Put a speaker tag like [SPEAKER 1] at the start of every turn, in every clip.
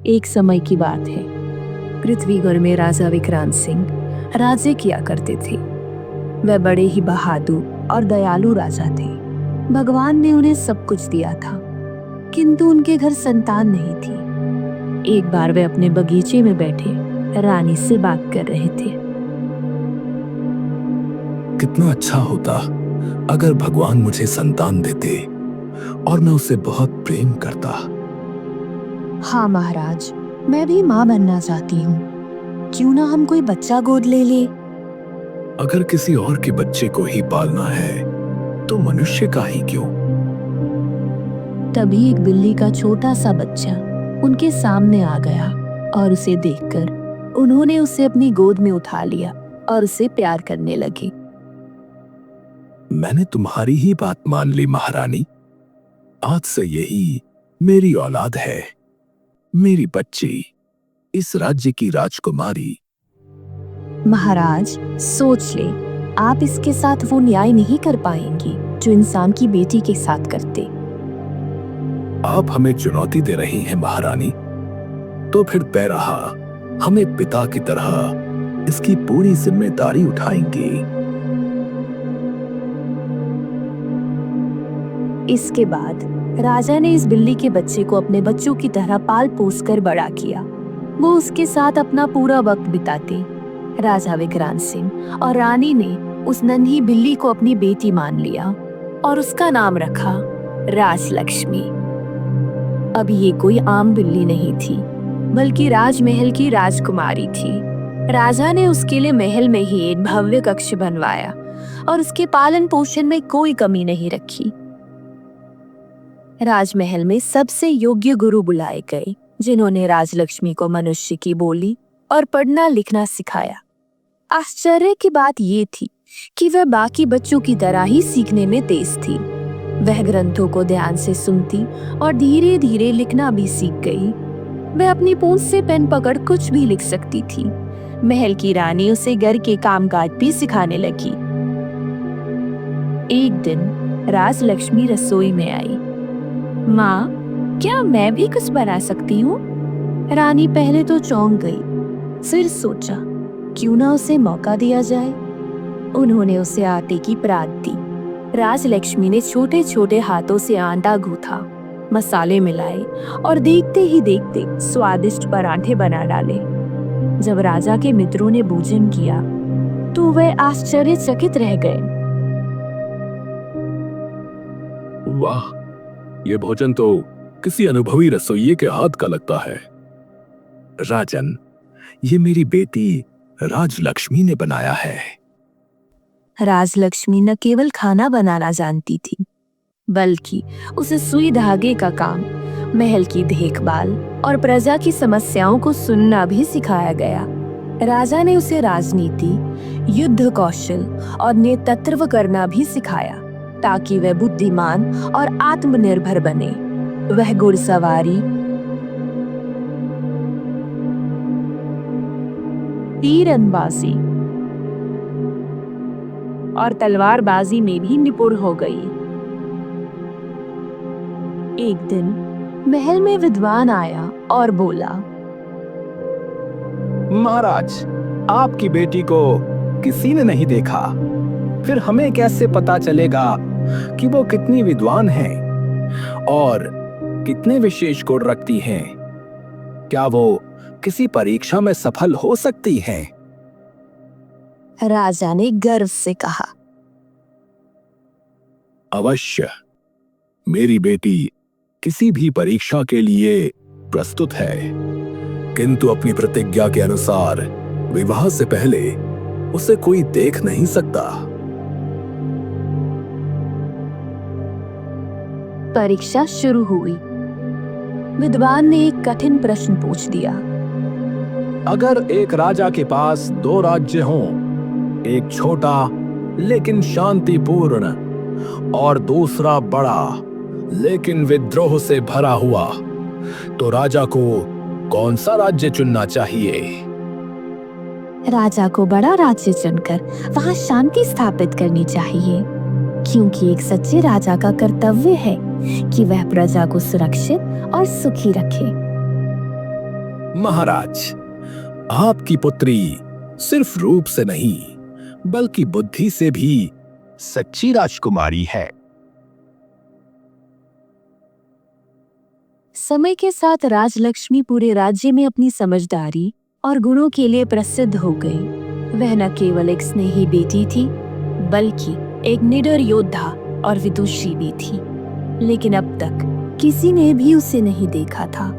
[SPEAKER 1] एक समय की बात है। पृथ्वीगढ़ में राजा विक्रांत सिंह राज्य किया करते थे। वह बड़े ही बहादुर और दयालु राजा थे। भगवान ने उन्हें सब कुछ दिया था, किंतु उनके घर संतान नहीं थी। एक बार वे अपने बगीचे में बैठे रानी से बात कर रहे थे।
[SPEAKER 2] कितना अच्छा होता अगर भगवान मुझे संतान देते और मैं उसे बहुत प्रेम करता।
[SPEAKER 1] हाँ महाराज, मैं भी माँ बनना चाहती हूँ। क्यों ना हम कोई बच्चा गोद ले ले।
[SPEAKER 2] अगर किसी और के बच्चे को ही पालना है तो मनुष्य का ही क्यों।
[SPEAKER 1] तभी एक बिल्ली का छोटा सा बच्चा उनके सामने आ गया और उसे देखकर उन्होंने उसे अपनी गोद में उठा लिया और उसे प्यार करने लगे।
[SPEAKER 2] मैंने तुम्हारी ही बात मान ली महारानी। आज से यही मेरी औलाद है, मेरी बच्ची, इस राज्य की राजकुमारी।
[SPEAKER 1] महाराज सोच ले, आप इसके साथ वो न्याय नहीं कर पाएंगी जो इंसान की बेटी के साथ करते।
[SPEAKER 2] आप हमें चुनौती दे रही हैं महारानी, तो फिर तय रहा, हमें पिता की तरह इसकी पूरी जिम्मेदारी उठाएंगे।
[SPEAKER 1] इसके बाद राजा ने इस बिल्ली के बच्चे को अपने बच्चों की तरह पाल पोस कर बड़ा किया। वो उसके साथ अपना पूरा वक्त बिताते। राजा विक्रांत सिंह और रानी ने उस नन्ही बिल्ली को अपनी बेटी मान लिया और उसका नाम रखा राजलक्ष्मी। अब ये कोई आम बिल्ली नहीं थी, बल्कि राजमहल की राजकुमारी थी। राजा ने उसके लिए महल में ही एक भव्य कक्ष बनवाया और उसके पालन पोषण में कोई कमी नहीं रखी। राजमहल में सबसे योग्य गुरु बुलाए गए, जिन्होंने राजलक्ष्मी को मनुष्य की बोली और पढ़ना लिखना सिखाया। आश्चर्य की बात ये थी कि वह बाकी बच्चों की तरह ही सीखने में तेज थी। वह ग्रंथों को ध्यान से सुनती और धीरे धीरे लिखना भी सीख गई। वह अपनी पूंछ से पेन पकड़ कुछ भी लिख सकती थी। महल की रानी उसे घर के कामकाज भी सिखाने लगी। एक दिन राजलक्ष्मी रसोई में आई। माँ, क्या मैं भी कुछ बना सकती हूँ? रानी पहले तो चौंक गई, फिर सोचा क्यों ना उसे मौका दिया जाए। उन्होंने उसे आटे की परात दी। राजलक्ष्मी ने छोटे छोटे हाथों से आटा गूथा, मसाले मिलाए और देखते ही देखते स्वादिष्ट पराठे बना डाले। जब राजा के मित्रों ने भोजन किया तो वे आश्चर्यचकित रह गए।
[SPEAKER 2] वाह, ये भोजन तो किसी अनुभवी रसोइये के हाथ का लगता है। राजन, ये मेरी बेटी राजलक्ष्मी ने बनाया है।
[SPEAKER 1] राजलक्ष्मी न केवल खाना बनाना जानती थी, बल्कि उसे सुई धागे का काम, महल की देखभाल और प्रजा की समस्याओं को सुनना भी सिखाया गया। राजा ने उसे राजनीति, युद्ध कौशल और नेतृत्व करना भी सिखाया, ताकि वह बुद्धिमान और आत्मनिर्भर बने। वह घुड़सवारी, तीरंदाजी और तलवारबाजी में भी निपुण हो गई। एक दिन महल में विद्वान आया और बोला,
[SPEAKER 3] महाराज, आपकी बेटी को किसी ने नहीं देखा, फिर हमें कैसे पता चलेगा कि वो कितनी विद्वान है और कितने विशेष गुण रखती हैं? क्या वो किसी परीक्षा में सफल हो सकती हैं?
[SPEAKER 1] राजा ने गर्व से कहा,
[SPEAKER 2] अवश्य, मेरी बेटी किसी भी परीक्षा के लिए प्रस्तुत है, किंतु अपनी प्रतिज्ञा के अनुसार विवाह से पहले उसे कोई देख नहीं सकता।
[SPEAKER 1] परीक्षा शुरू हुई। विद्वान ने एक कठिन प्रश्न पूछ दिया।
[SPEAKER 3] अगर एक राजा के पास 2 राज्य हों, एक छोटा लेकिन शांतिपूर्ण और दूसरा बड़ा लेकिन विद्रोह से भरा हुआ, तो राजा को कौन सा राज्य चुनना चाहिए?
[SPEAKER 1] राजा को बड़ा राज्य चुनकर वहां शांति स्थापित करनी चाहिए, क्योंकि एक सच्चे राजा का कर्तव्य है कि वह प्रजा को सुरक्षित और सुखी रखे।
[SPEAKER 2] महाराज, आपकी पुत्री सिर्फ रूप से नहीं बल्कि बुद्धि से भी सच्ची राजकुमारी है।
[SPEAKER 1] समय के साथ राजलक्ष्मी पूरे राज्य में अपनी समझदारी और गुणों के लिए प्रसिद्ध हो गई। वह न केवल एक स्नेही बेटी थी बल्कि एक निडर योद्धा और विदुषी भी थी। लेकिन अब तक किसी ने भी उसे नहीं देखा था।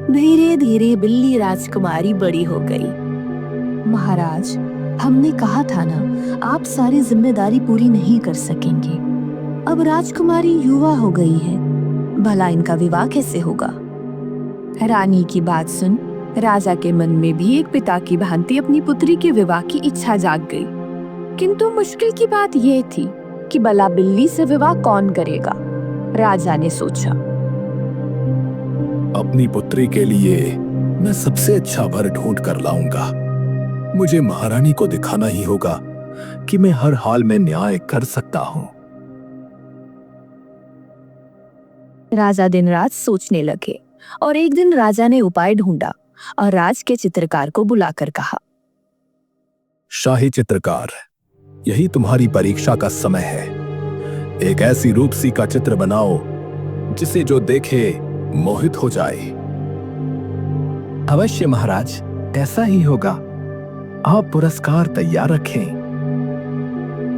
[SPEAKER 1] धीरे धीरे बिल्ली राजकुमारी बड़ी हो गई। महाराज, हमने कहा था ना, आप सारी जिम्मेदारी पूरी नहीं कर सकेंगे। अब राजकुमारी युवा हो गई है, भला इनका विवाह कैसे होगा? रानी की बात सुन राजा के मन में भी एक पिता की भांति अपनी पुत्री के विवाह की इच्छा जाग गई। किंतु मुश्किल की बात यह थी कि भला बिल्ली से विवाह कौन करेगा? राजा ने सोचा,
[SPEAKER 2] अपनी पुत्री के लिए मैं सबसे अच्छा वर ढूंढ कर लाऊंगा। मुझे महारानी को दिखाना ही होगा कि मैं हर हाल में न्याय कर सकता हूं।
[SPEAKER 1] राजा दिन रात सोचने लगे और एक दिन राजा ने उपाय ढूंढा और राज के चित्रकार को बुलाकर कहा,
[SPEAKER 2] शाही चित्रकार, यही तुम्हारी परीक्षा का समय है। एक ऐसी रूपसी का चित्र बनाओ जिसे जो देखे मोहित हो जाए।
[SPEAKER 3] अवश्य महाराज, ऐसा ही होगा। आप पुरस्कार तैयार रखें।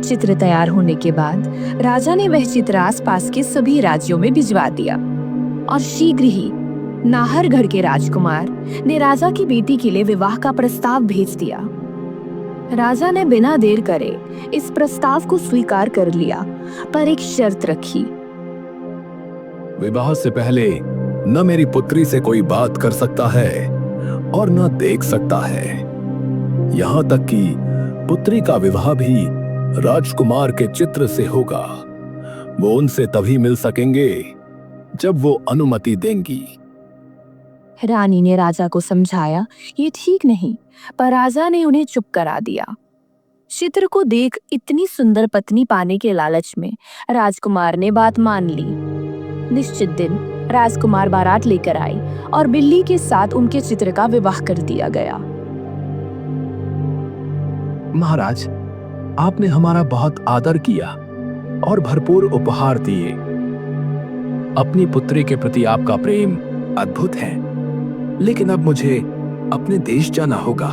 [SPEAKER 1] चित्र तैयार होने के बाद राजा ने वह चित्र आसपास के सभी राज्यों में भिजवा दिया और शीघ्र ही नाहरगढ़ के राजकुमार ने राजा की बेटी के लिए विवाह का प्रस्ताव भेज दिया। राजा ने बिना देर करे इस प्रस्ताव को स्वीकार कर लिया, पर एक शर्त रखी।
[SPEAKER 2] विवाह से पहले न मेरी पुत्री से कोई बात कर सकता है और न देख सकता है। यहां तक कि पुत्री का विवाह भी राजकुमार के चित्र से होगा। वो उनसे तभी मिल सकेंगे जब वो अनुमति देंगी।
[SPEAKER 1] रानी ने राजा को समझाया ये ठीक नहीं, पर राजा ने उन्हें चुप करा दिया। चित्र को देख इतनी सुंदर पत्नी पाने के लालच में राजकुमार ने बात मान ली। निश्चित दिन राजकुमार बारात लेकर आई और बिल्ली के साथ उनके चित्र का विवाह कर दिया गया।
[SPEAKER 3] महाराज, आपने हमारा बहुत आदर किया और भरपूर उपहार दिए। अपनी पुत्री के प्रति आपका प्रेम अद्भुत है, लेकिन अब मुझे अपने देश जाना होगा।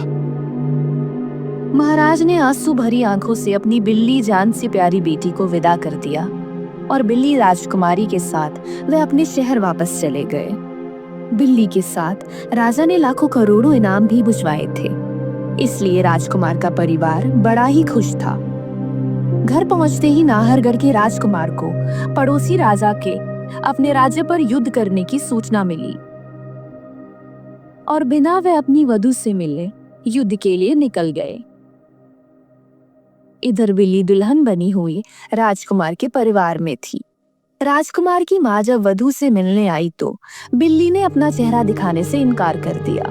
[SPEAKER 1] महाराज ने आंसू भरी आंखों से अपनी बिल्ली जान से प्यारी बेटी को विदा कर दिया और बिल्ली राजकुमारी के साथ वे अपने शहर वापस चले गए। बिल्ली के साथ राजा ने लाखों करोड़ों इनाम भी भिजवाए थे, इसलिए राजकुमार का परिवार बड़ा ही खुश था। घर पहुंचते ही नाहरगढ़ के राजकुमार को पड़ोसी राजा के अपने राज्य पर युद्ध करने की सूचना मिली और बिना वे अपनी वधू से मिले युद्ध के लिए निकल गए। इधर बिल्ली दुल्हन बनी हुई राजकुमार के परिवार में थी। राजकुमार की माँ जब वधू से मिलने आई तो बिल्ली ने अपना चेहरा दिखाने से इनकार कर दिया।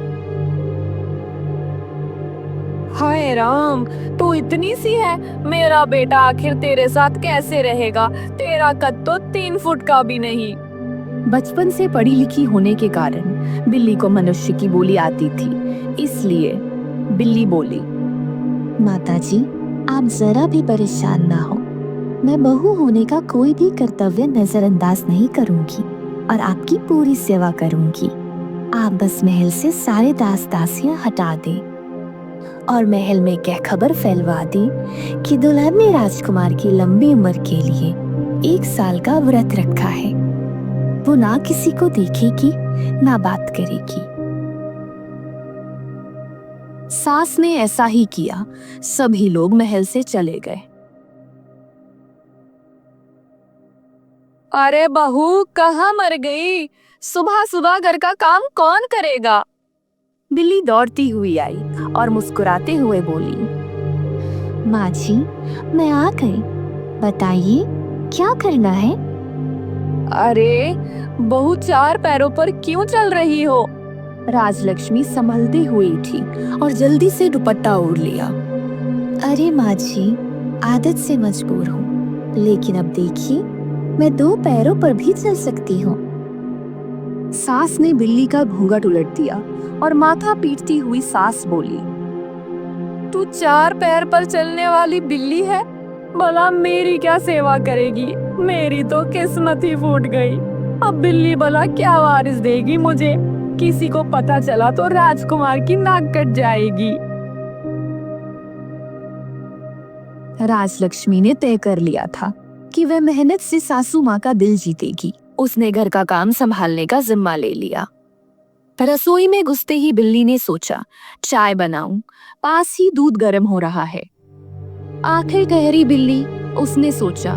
[SPEAKER 1] हाय राम, तू इतनी सी है, मेरा बेटा आखिर तेरे साथ कैसे रहेगा? तेरा कद तो 3 फुट का भी नहीं। बचपन से पढ़ी लिखी होने के कारण बिल्ली को मनुष्य की बोली आती थी, इसलिए बिल्ली बोली, माताजी, आप जरा भी परेशान ना हो। मैं बहू होने का कोई भी कर्तव्य नजरअंदाज नहीं करूंगी और आपकी पूरी सेवा करूंगी। आप बस महल से सारे दास दासियां हटा दें और महल में क्या खबर फैलवा दी कि दुल्हन ने राजकुमार की लंबी उम्र के लिए 1 साल का व्रत रखा है। वो ना किसी को देखेगी ना बात करेगी। सास ने ऐसा ही किया। सभी लोग महल से चले गए। अरे बहू, कहाँ मर गई? सुबह सुबह घर का काम कौन करेगा? बिल्ली दौड़ती हुई आई और मुस्कुराते हुए बोली, माँ जी, मैं आ गई। बताइए क्या करना है? अरे बहू, 4 पैरों पर क्यों चल रही हो? राजलक्ष्मी संभलती हुई थी और जल्दी से दुपट्टा ओढ़ लिया। अरे माँ जी, आदत से मजबूर हूँ, लेकिन अब देखिए मैं 2 पैरों पर भी चल सकती हूँ। सास ने बिल्ली का घूंघट उलट दिया और माथा पीटती हुई सास बोली, तू 4 पैर पर चलने वाली बिल्ली है, भला मेरी क्या सेवा करेगी? मेरी तो किस्मत ही फूट गई। अब बिल्ली भला क्या वारिस देगी मुझे? किसी को पता चला तो राजकुमार की नाक कट जाएगी। राजलक्ष्मी ने तय कर लिया था कि वह मेहनत से सासू माँ का दिल जीतेगी। उसने घर का काम संभालने का जिम्मा ले लिया। रसोई में घुसते ही बिल्ली ने सोचा, चाय बनाऊं, पास ही दूध गर्म हो रहा है। आखिर गहरी बिल्ली, उसने सोचा,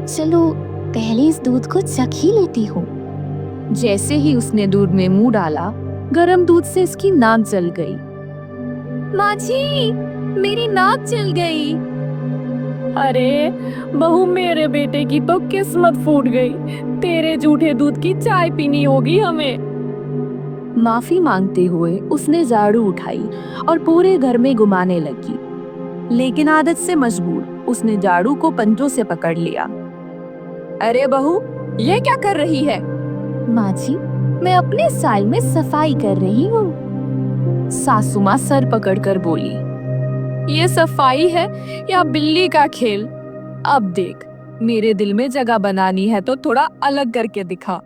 [SPEAKER 1] चलो पहले इस दूध को चख ही लेती हूँ। जैसे ही उसने दूध में मुंह डाला, गर्म दूध से इसकी नाक जल गई। माँ जी, मेरी नाक जल गई। अरे बहू, मेरे बेटे की तो किस्मत फूट गई। तेरे जूठे दूध की चाय पीनी होगी हमें। माफी मांगते हुए उसने झाड़ू उठाई और पूरे घर में घुमाने लगी, लेकिन आदत से मजबूर उसने झाड़ू को पंजों से पकड़ लिया। अरे बहू, ये क्या कर रही है? माँ जी, मैं अपने साल में सफाई कर रही हूँ। सासू माँ सर पकड़कर बोली, ये सफाई है या बिल्ली का खेल? अब देख, मेरे दिल में जगह बनानी है तो थोड़ा अलग करके दिखा।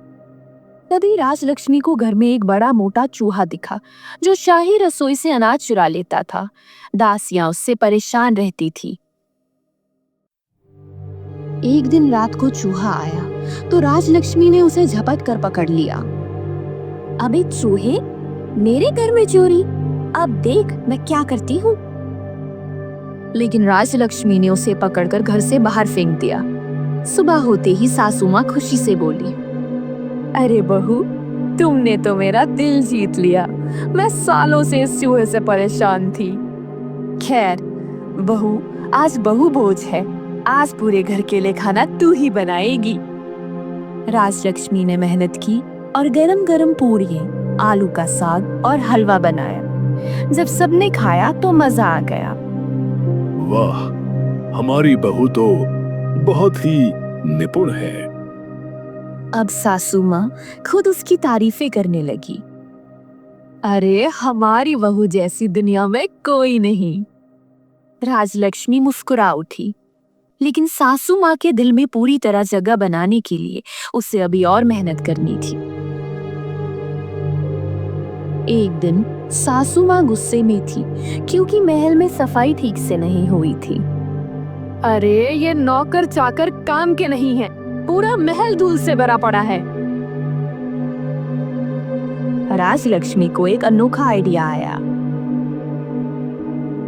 [SPEAKER 1] तभी राजलक्ष्मी को घर में एक बड़ा मोटा चूहा दिखा, जो शाही रसोई से अनाज चुरा लेता था। दासियां उससे परेशान रहती थी। एक दिन रात को चूहा आया तो राजलक्ष्मी ने उसे झपट कर पकड़ लिया। अबे चूहे, मेरे घर में चोरी! अब देख मैं क्या करती हूँ। लेकिन राजलक्ष्मी ने उसे पकड़कर घर से बाहर फेंक दिया। सुबह होते ही सासू माँ खुशी से बोली, अरे बहू, तुमने तो मेरा दिल जीत लिया। मैं सालों से इस चूहे से परेशान थी। खैर बहू, आज बहू भोज है। आज पूरे घर के लिए खाना तू ही बनाएगी। राजलक्ष्मी ने मेहनत की और गरम गरम पूरियां, आलू का साग और हलवा बनाया। जब सबने खाया तो मजा आ गया।
[SPEAKER 2] वाह, हमारी बहू तो बहुत ही निपुण है।
[SPEAKER 1] अब सासू माँ खुद उसकी तारीफें करने लगी। अरे हमारी बहू जैसी दुनिया में कोई नहीं। राजलक्ष्मी मुस्कुरा उठी, लेकिन सासू माँ के दिल में पूरी तरह जगह बनाने के लिए उसे अभी और मेहनत करनी थी। एक दिन सासू माँ गुस्से में थी क्योंकि महल में सफाई ठीक से नहीं हुई थी। अरे ये नौकर चाकर काम के नहीं हैं, पूरा महल धूल से भरा पड़ा है। राजलक्ष्मी को एक अनोखा आइडिया आया।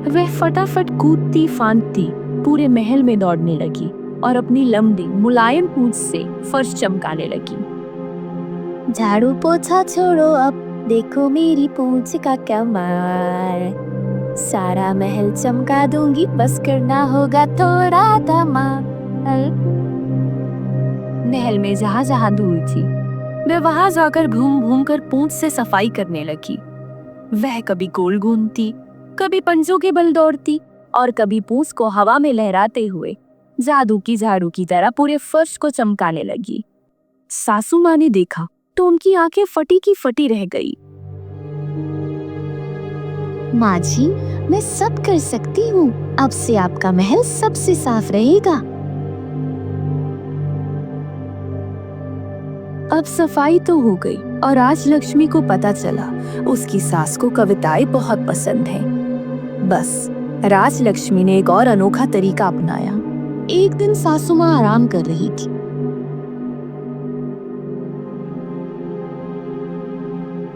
[SPEAKER 1] वह फटाफट कूदती फांदती पूरे महल में दौड़ने लगी और अपनी लंबी मुलायम पूंछ से फर्श चमकाने लगी। झाड़ू पोछा छोड़ो, अब देखो मेरी पूंछ का कमाल। सारा महल चमका दूंगी, बस करना होगा थोड़ा धमाल। महल में जहाँ जहाँ धूल थी, वह वहां जाकर घूम घूम कर पूंछ से सफाई करने लगी। वह कभी गोल घूमती, कभी पंजों के बल दौड़ती और कभी पूंछ को हवा में लहराते हुए जादू की झाड़ू की तरह पूरे फर्श को चमकाने लगी। सासू माँ ने देखा तो उनकी आंखें फटी की फटी रह गई। माँ जी, मैं सब कर सकती हूँ। अब से आपका महल सबसे साफ रहेगा। अब सफाई तो हो गई और राजलक्ष्मी को पता चला उसकी सास को कविताएं बहुत पसंद हैं। बस राजलक्ष्मी ने एक और अनोखा तरीका अपनाया। एक दिन सासू माँ आराम कर रही थी।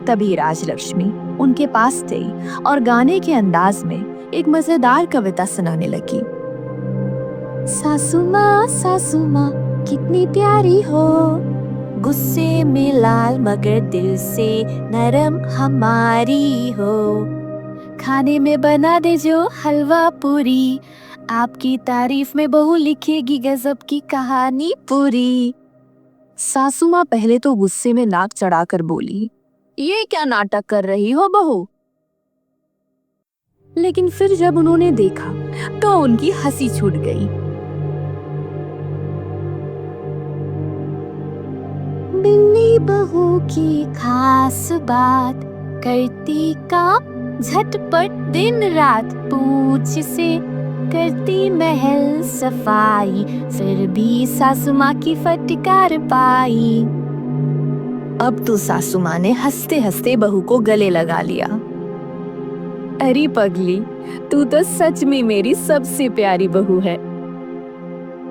[SPEAKER 1] तभी राजलक्ष्मी उनके पास गई और गाने के अंदाज में एक मजेदार कविता सुनाने लगी। सासू माँ कितनी प्यारी हो, गुस्से में लाल मगर दिल से नरम हमारी हो। खाने में बना दे जो हलवा पूरी, आपकी तारीफ में बहू लिखेगी गजब की कहानी पूरी। सासू माँ पहले तो गुस्से में नाक चढ़ाकर बोली, ये क्या नाटक कर रही हो बहू? लेकिन फिर जब उन्होंने देखा तो उनकी हंसी छूट गई। बिल्ली बहू की खास बात, करती काम झटपट दिन रात, पूछ से करती महल सफाई, फिर भी सासू माँ की फटकार पाई। अब तो सासू माँ ने हंसते हंसते बहू को गले लगा लिया। अरे पगली, तू तो सच में मेरी सबसे प्यारी बहू है।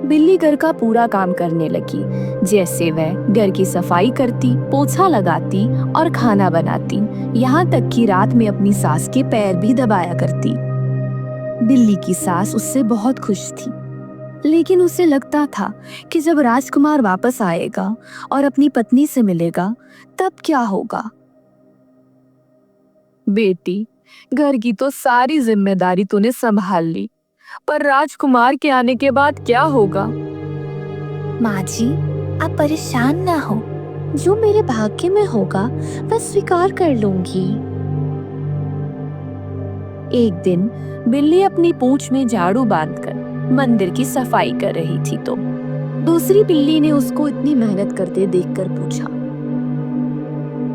[SPEAKER 1] बिल्ली घर का पूरा काम करने लगी, जैसे वह घर की सफाई करती, पोछा लगाती और खाना बनाती, यहाँ तक कि रात में अपनी सास के पैर भी दबाया करती। बिल्ली की सास उससे बहुत खुश थी, लेकिन उसे लगता था कि जब राजकुमार वापस आएगा और अपनी पत्नी से मिलेगा, तब क्या होगा। बेटी, घर की तो सारी जिम्मेदारी तूने संभाल ली, पर राजकुमार के आने के बाद क्या होगा? माँ जी, आप परेशान ना हो, जो मेरे भाग्य में होगा वह स्वीकार कर लूंगी। एक दिन बिल्ली अपनी पूंछ में झाड़ू बांधकर मंदिर की सफाई कर रही थी तो दूसरी बिल्ली ने उसको इतनी मेहनत करते देखकर पूछा,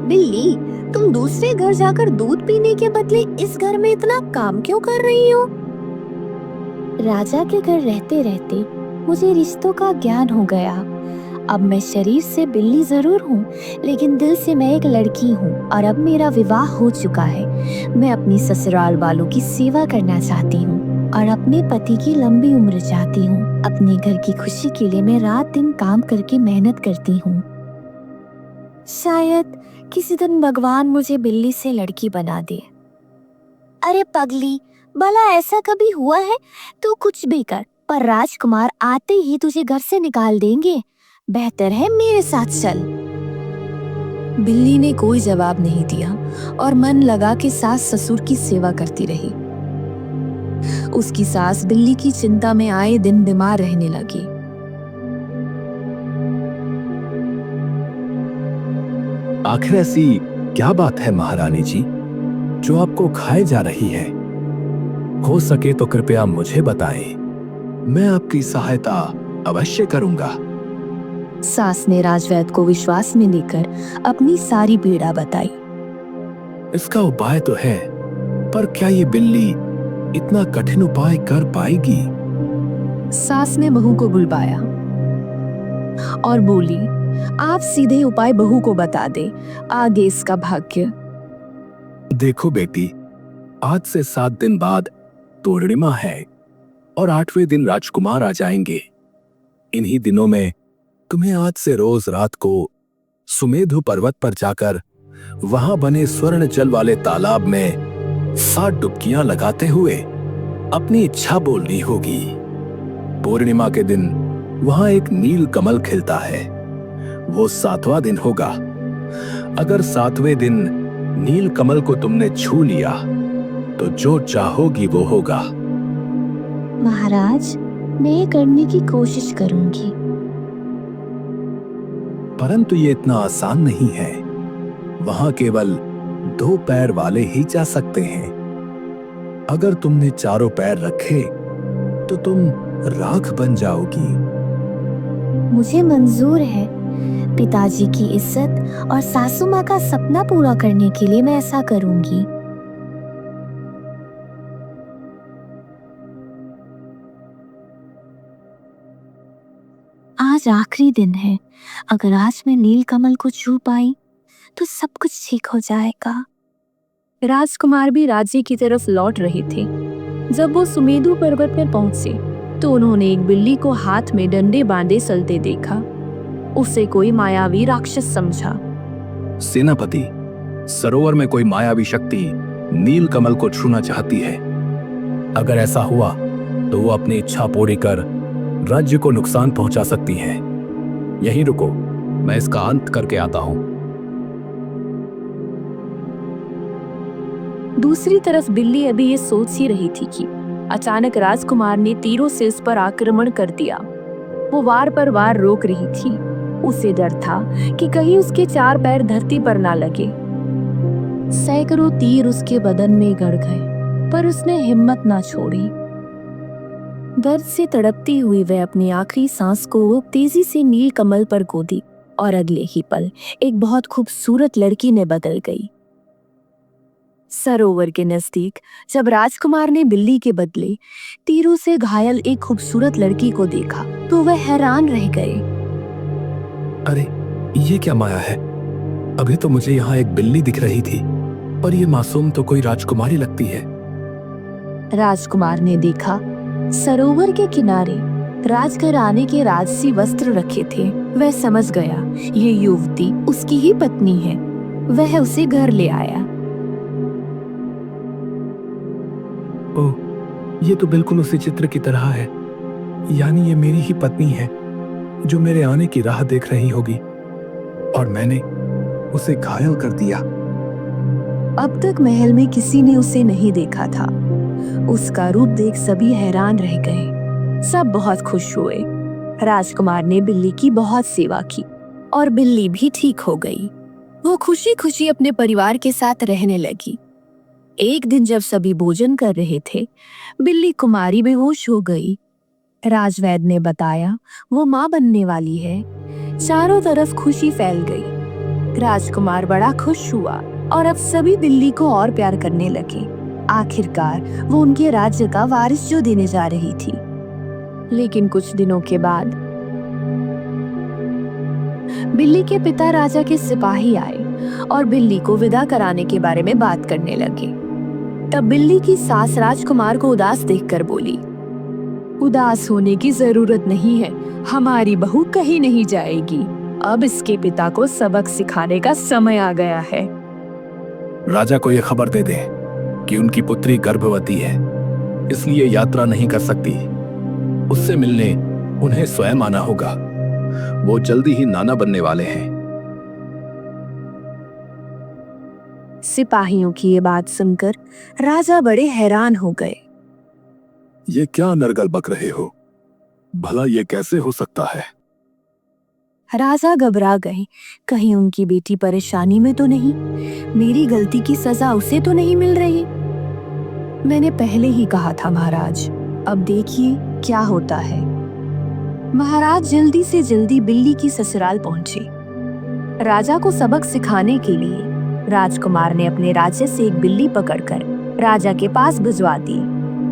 [SPEAKER 1] बिल्ली, तुम दूसरे घर जाकर दूध पीने के बदले इस घर में इतना काम क्यों कर रही हो? राजा के घर रहते रहते मुझे रिश्तों का ज्ञान हो गया। अब मैं शरीर से बिल्ली जरूर हूँ, लेकिन दिल से मैं एक लड़की हूँ और अब मेरा विवाह हो चुका है। मैं अपनी ससुराल वालों की सेवा करना चाहती हूँ और अपने पति की लंबी उम्र चाहती हूँ। अपने घर की खुशी के लिए मैं रात दिन काम करके मेहनत करती हूँ। शायद किसी दिन भगवान मुझे बिल्ली से लड़की बना दे। अरे पगली, भला ऐसा कभी हुआ है? तू कुछ भी कर, पर राजकुमार आते ही तुझे घर से निकाल देंगे। बेहतर है मेरे साथ चल। बिल्ली ने कोई जवाब नहीं दिया और मन लगा के सास ससुर की सेवा करती रही। उसकी सास बिल्ली की चिंता में आए दिन बीमार रहने लगी।
[SPEAKER 2] आखिर ऐसी क्या बात है महारानी जी, जो आपको खाए जा रही है? हो सके तो कृपया मुझे बताएं, मैं आपकी सहायता अवश्य करूंगा।
[SPEAKER 1] सास ने राजवैद्य को विश्वास में लेकर अपनी सारी पीड़ा बताई।
[SPEAKER 2] इसका उपाय तो है, पर क्या ये बिल्ली इतना कठिन उपाय कर पाएगी?
[SPEAKER 1] सास ने बहू को बुलवाया और बोली, आप सीधे उपाय बहू को बता दे, आगे इसका भाग्य।
[SPEAKER 2] देखो बेटी, आज से 7 दिन बाद पूर्णिमा है और 8वें दिन राजकुमार आ जाएंगे। इन्हीं दिनों में तुम्हें आज से रोज रात को सुमेधु पर्वत पर जाकर वहां बने स्वर्ण जल वाले तालाब में 7 डुबकियां लगाते हुए अपनी इच्छा बोलनी होगी। पूर्णिमा के दिन वहां एक नील कमल खिलता है, वो 7वां दिन होगा। अगर 7वें दिन नील कमल को तुमने छू लिया तो जो चाहोगी वो होगा।
[SPEAKER 1] महाराज, मैं ये करने की कोशिश करूंगी।
[SPEAKER 2] परंतु ये इतना आसान नहीं है, वहां केवल 2 पैर वाले ही जा सकते हैं। अगर तुमने चारों पैर रखे तो तुम राख बन जाओगी।
[SPEAKER 1] मुझे मंजूर है। पिताजी की इज्जत और सासू माँ का सपना पूरा करने के लिए मैं ऐसा करूंगी। आज आखिरी दिन है। अगर आज मैं नील कमल को छू पाई तो सब कुछ ठीक हो जाएगा। राजकुमार भी राज्य की तरफ लौट रहे थे। जब वो सुमेधु पर्वत पर पहुंचे तो उन्होंने एक बिल्ली को हाथ में डंडे बांधे चलते देखा। उसे कोई मायावी राक्षस समझा।
[SPEAKER 2] सेनापति, सरोवर में कोई मायावी शक्ति नील कमल को छूना चाहती है। अगर ऐसा हुआ तो वो अपनी इच्छा पूरी कर राज्य को नुकसान पहुंचा सकती है। यहीं रुको, मैं इसका अंत करके आता हूं।
[SPEAKER 1] दूसरी तरफ बिल्ली अभी ये सोच ही रही थी कि अचानक राजकुमार ने तीरों से उस पर आक्रमण कर दिया। वो वार पर वार रोक रही थी। उसे डर था कि कहीं उसके 4 पैर धरती पर ना लगे। सैकड़ों तीर उसके बदन में गड़ गए, पर उसने हिम्मत ना छोड़ी। दर्द से तड़पती हुई वह अपनी आखिरी सांस को तेजी से नील कमल पर गोदी और अगले ही पल एक बहुत खूबसूरत लड़की ने बदल गई। सरोवर के नजदीक जब राजकुमार ने बिल्ली के बदले तीरों से घायल एक खूबसूरत लड़की को देखा तो वह हैरान रह गए।
[SPEAKER 3] अरे, ये क्या माया है? अभी तो मुझे यहाँ एक बिल्ली दिख रही थी, पर ये मासूम तो कोई राजकुमारी लगती है।
[SPEAKER 1] राजकुमार ने देखा सरोवर के किनारे राजघराने के राजसी वस्त्र रखे थे। वह समझ गया ये युवती उसकी ही पत्नी है। वह उसे घर ले आया।
[SPEAKER 3] ओह, ये तो बिल्कुल उसी चित्र की तरह है। यानी ये मेरी ही पत्नी है जो मेरे आने की राह देख रही होगी, और मैंने उसे घायल कर दिया।
[SPEAKER 1] अब तक महल में किसी ने उसे नहीं देखा था। उसका रूप देख सभी हैरान रह गए। सब बहुत खुश हुए। राजकुमार ने बिल्ली की बहुत सेवा की और बिल्ली भी ठीक हो गई। वो खुशी खुशी अपने परिवार के साथ रहने लगी। एक दिन जब सभी भोजन कर रहे थे, बिल्ली कुमारी बेहोश हो गई। राजवैद्य ने बताया वो माँ बनने वाली है। चारों तरफ खुशी फैल गई। राजकुमार बड़ा खुश हुआ और अब सभी बिल्ली को और प्यार करने लगे। आखिरकार वो उनके राज्य का वारिस जो देने जा रही थी। लेकिन कुछ दिनों के बाद बिल्ली के पिता राजा के सिपाही आए और बिल्ली को विदा कराने के बारे में बात करने लगे। तब बिल्ली की सास राजकुमार को उदास देखकर बोली, उदास होने की जरूरत नहीं है, हमारी बहू कहीं नहीं जाएगी। अब इसके पिता को सबक सिखाने का समय आ गया है।
[SPEAKER 3] राजा को यह खबर दे दे कि उनकी पुत्री गर्भवती है, इसलिए यात्रा नहीं कर सकती। उससे मिलने उन्हें स्वयं आना होगा। वो जल्दी ही नाना बनने वाले हैं।
[SPEAKER 1] सिपाहियों की ये बात सुनकर राजा बड़े हैरान हो गए।
[SPEAKER 2] ये क्या नरगल बक रहे हो? भला ये कैसे हो सकता है?
[SPEAKER 1] राजा घबरा गए। कहीं उनकी बेटी परेशानी में तो नहीं? मेरी गलती की सजा उसे तो नहीं मिल रही? मैंने पहले ही कहा था महाराज, अब देखिए क्या होता है। महाराज जल्दी से जल्दी बिल्ली की ससुराल पहुंचे। राजा को सबक सिखाने के लिए राजकुमार ने अपने राज्य से एक बिल्ली पकड़कर राजा के पास भिजवा दी।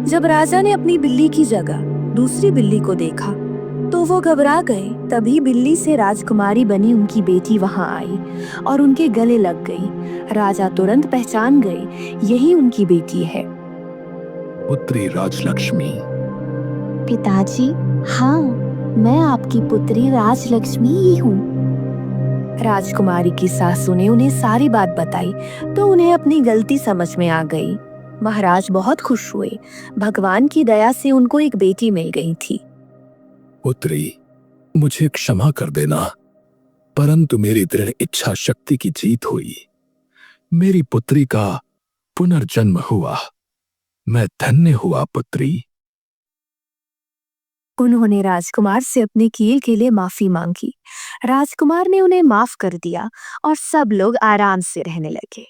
[SPEAKER 1] जब राजा ने अपनी बिल्ली की जगह दूसरी बिल्ली को देखा तो वो घबरा गए। तभी बिल्ली से राजकुमारी बनी उनकी बेटी वहां आई और उनके गले लग गई। राजा तुरंत पहचान गए, यही उनकी बेटी है।
[SPEAKER 2] पुत्री राजलक्ष्मी।
[SPEAKER 1] पिताजी, हाँ, मैं आपकी पुत्री राजलक्ष्मी ही हूँ। राजकुमारी की सासू ने उन्हें सारी बात बताई तो उन्हें अपनी गलती समझ में आ गई। महाराज बहुत खुश हुए। भगवान की दया से उनको एक बेटी मिल गई थी।
[SPEAKER 2] पुत्री, मुझे क्षमा कर देना, परंतु मेरी दृढ़ इच्छा शक्ति की जीत हुई। मेरी पुत्री का पुनर्जन्म हुआ। मैं धन्य हुआ पुत्री।
[SPEAKER 1] उन्होंने राजकुमार से अपने कील के लिए माफी मांगी। राजकुमार ने उन्हें माफ कर दिया और सब लोग आराम से रहने लगे।